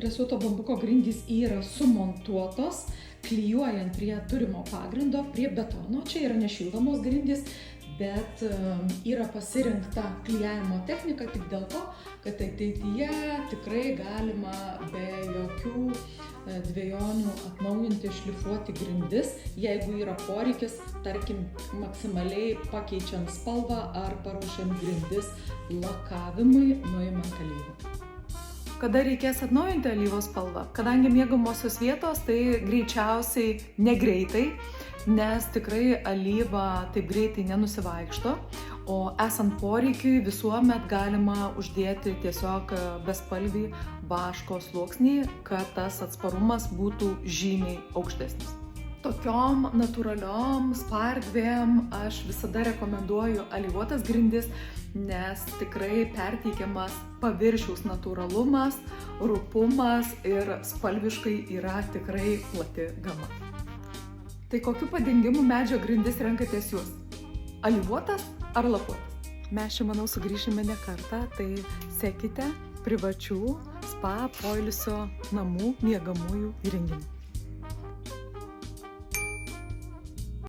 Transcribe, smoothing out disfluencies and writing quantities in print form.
Presuoto bambuko grindys yra sumontuotos, klijuojant prie turimo pagrindo, prie betono. Čia yra nešildomos grindys, bet yra pasirinkta klijavimo technika tik dėl to, kad ateityje tikrai galima be jokių dvejonių atnaujinti, šlifuoti grindis, jeigu yra poreikis, tarkim, maksimaliai pakeičiant spalvą ar paruošiant grindis lakavimui, nuimant alyvą. Kada reikės atnaujinti alyvos spalvą? Kadangi miegamosios vietos, tai greičiausiai negreitai, nes tikrai alyva taip greitai nenusivaikšto, o esant poreikiui visuomet galima uždėti tiesiog bespalvį vaško sluoksnį, kad tas atsparumas būtų žymiai aukštesnis. Tokiom natūraliom spardvėm aš visada rekomenduoju alyvuotas grindis, nes tikrai perteikiamas paviršiaus natūralumas, rupumas ir spalviškai yra tikrai plati gama. Tai kokiu padengimu medžio grindis renkatės jūs? Alyvuotas ar lakuotas? Mes čia, manau, sugrįšime ne kartą, tai sekite privačių spa poilsio namų miegamųjų įrenginių.